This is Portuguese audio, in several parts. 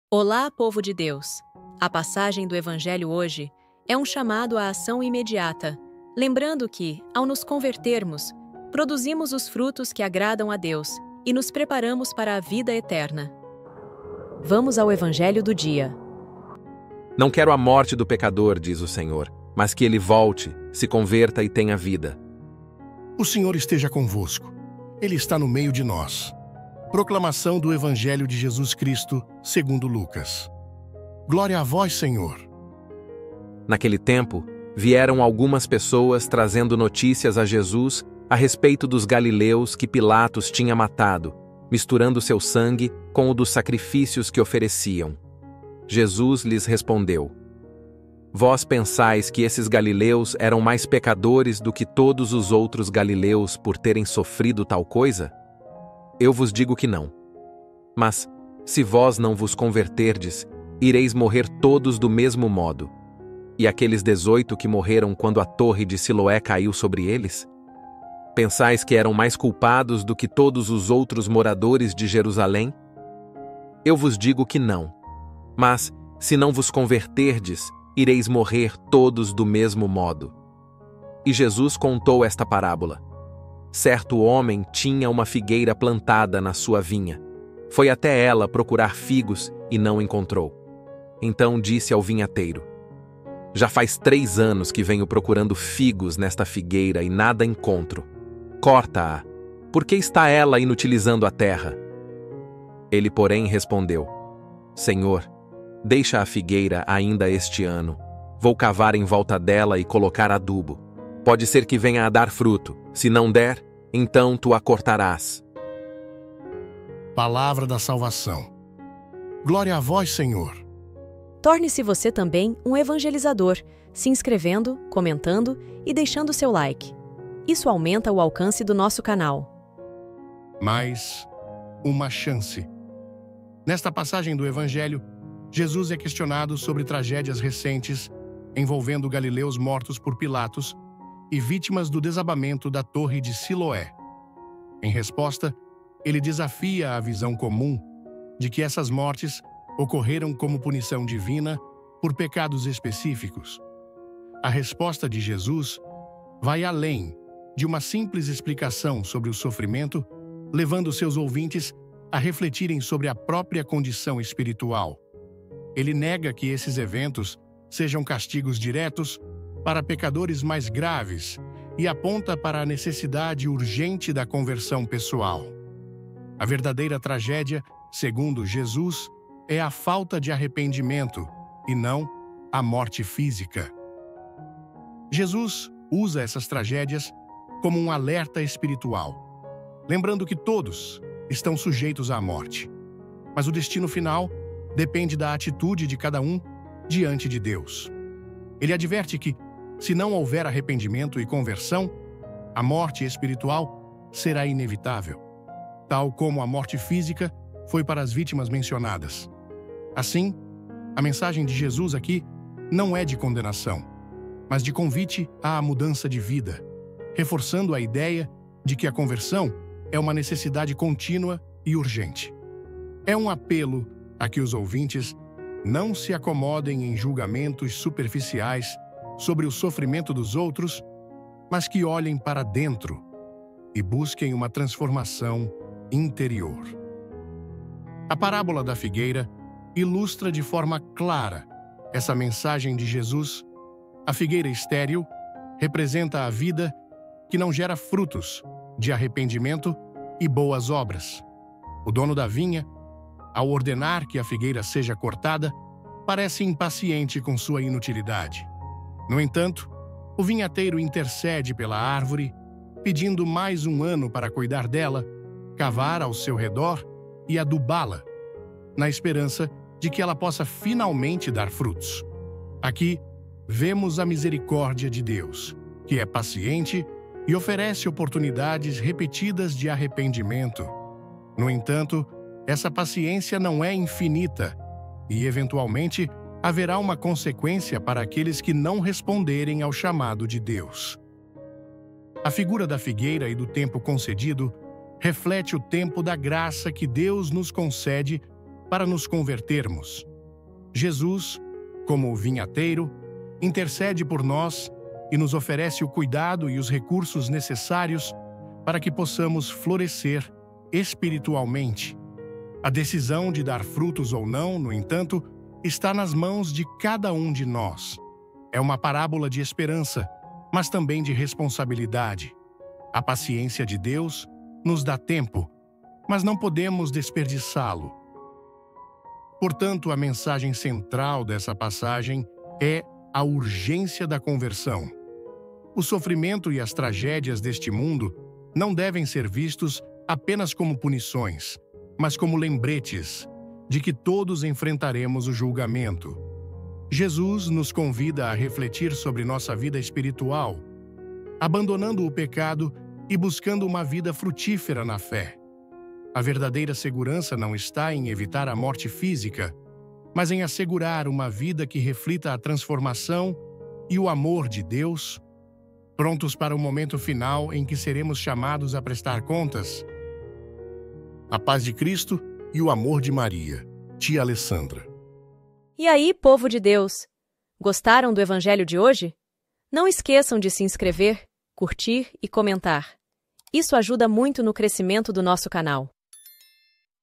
Olá, povo de Deus! A passagem do Evangelho hoje é um chamado à ação imediata, lembrando que, ao nos convertermos, produzimos os frutos que agradam a Deus e nos preparamos para a vida eterna. Vamos ao Evangelho do dia. Não quero a morte do pecador, diz o Senhor, mas que ele volte, se converta e tenha vida. O Senhor esteja convosco. Ele está no meio de nós. Proclamação do Evangelho de Jesus Cristo, segundo Lucas. Glória a vós, Senhor. Naquele tempo, vieram algumas pessoas trazendo notícias a Jesus a respeito dos galileus que Pilatos tinha matado, misturando seu sangue com o dos sacrifícios que ofereciam. Jesus lhes respondeu: Vós pensais que esses galileus eram mais pecadores do que todos os outros galileus por terem sofrido tal coisa? Eu vos digo que não. Mas, se vós não vos converterdes, ireis morrer todos do mesmo modo. E aqueles 18 que morreram quando a torre de Siloé caiu sobre eles? Pensais que eram mais culpados do que todos os outros moradores de Jerusalém? Eu vos digo que não. Mas, se não vos converterdes, ireis morrer todos do mesmo modo. E Jesus contou esta parábola. Certo homem tinha uma figueira plantada na sua vinha. Foi até ela procurar figos e não encontrou. Então disse ao vinhateiro: Já faz 3 anos que venho procurando figos nesta figueira e nada encontro. Corta-a. Por que está ela inutilizando a terra? Ele, porém, respondeu: Senhor, deixa a figueira ainda este ano. Vou cavar em volta dela e colocar adubo. Pode ser que venha a dar fruto. Se não der, então tu a cortarás. Palavra da salvação. Glória a vós, Senhor. Torne-se você também um evangelizador, se inscrevendo, comentando e deixando seu like. Isso aumenta o alcance do nosso canal. Mais uma chance. Nesta passagem do Evangelho, Jesus é questionado sobre tragédias recentes envolvendo galileus mortos por Pilatos e vítimas do desabamento da torre de Siloé. Em resposta, ele desafia a visão comum de que essas mortes ocorreram como punição divina por pecados específicos. A resposta de Jesus vai além de uma simples explicação sobre o sofrimento, levando seus ouvintes a refletirem sobre a própria condição espiritual. Ele nega que esses eventos sejam castigos diretos para pecadores mais graves e aponta para a necessidade urgente da conversão pessoal. A verdadeira tragédia, segundo Jesus, é a falta de arrependimento e não a morte física. Jesus usa essas tragédias como um alerta espiritual, lembrando que todos estão sujeitos à morte, mas o destino final depende da atitude de cada um diante de Deus. Ele adverte que, se não houver arrependimento e conversão, a morte espiritual será inevitável, tal como a morte física foi para as vítimas mencionadas. Assim, a mensagem de Jesus aqui não é de condenação, mas de convite à mudança de vida, reforçando a ideia de que a conversão é uma necessidade contínua e urgente. É um apelo a que os ouvintes não se acomodem em julgamentos superficiais sobre o sofrimento dos outros, mas que olhem para dentro e busquem uma transformação interior. A parábola da figueira ilustra de forma clara essa mensagem de Jesus. A figueira estéril representa a vida que não gera frutos de arrependimento e boas obras. O dono da vinha, ao ordenar que a figueira seja cortada, parece impaciente com sua inutilidade. No entanto, o vinhateiro intercede pela árvore, pedindo mais um ano para cuidar dela, cavar ao seu redor e adubá-la, na esperança de que ela possa finalmente dar frutos. Aqui, vemos a misericórdia de Deus, que é paciente e oferece oportunidades repetidas de arrependimento. No entanto, essa paciência não é infinita e, eventualmente, haverá uma consequência para aqueles que não responderem ao chamado de Deus. A figura da figueira e do tempo concedido reflete o tempo da graça que Deus nos concede para nos convertermos. Jesus, como o vinhateiro, intercede por nós e nos oferece o cuidado e os recursos necessários para que possamos florescer espiritualmente. A decisão de dar frutos ou não, no entanto, está nas mãos de cada um de nós. É uma parábola de esperança, mas também de responsabilidade. A paciência de Deus nos dá tempo, mas não podemos desperdiçá-lo. Portanto, a mensagem central dessa passagem é a urgência da conversão. O sofrimento e as tragédias deste mundo não devem ser vistos apenas como punições, mas como lembretes de que todos enfrentaremos o julgamento. Jesus nos convida a refletir sobre nossa vida espiritual, abandonando o pecado e buscando uma vida frutífera na fé. A verdadeira segurança não está em evitar a morte física, mas em assegurar uma vida que reflita a transformação e o amor de Deus, prontos para o momento final em que seremos chamados a prestar contas. A paz de Cristo e o amor de Maria, tia Alessandra. E aí, povo de Deus, gostaram do Evangelho de hoje? Não esqueçam de se inscrever, curtir e comentar. Isso ajuda muito no crescimento do nosso canal.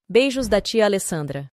Beijos da tia Alessandra.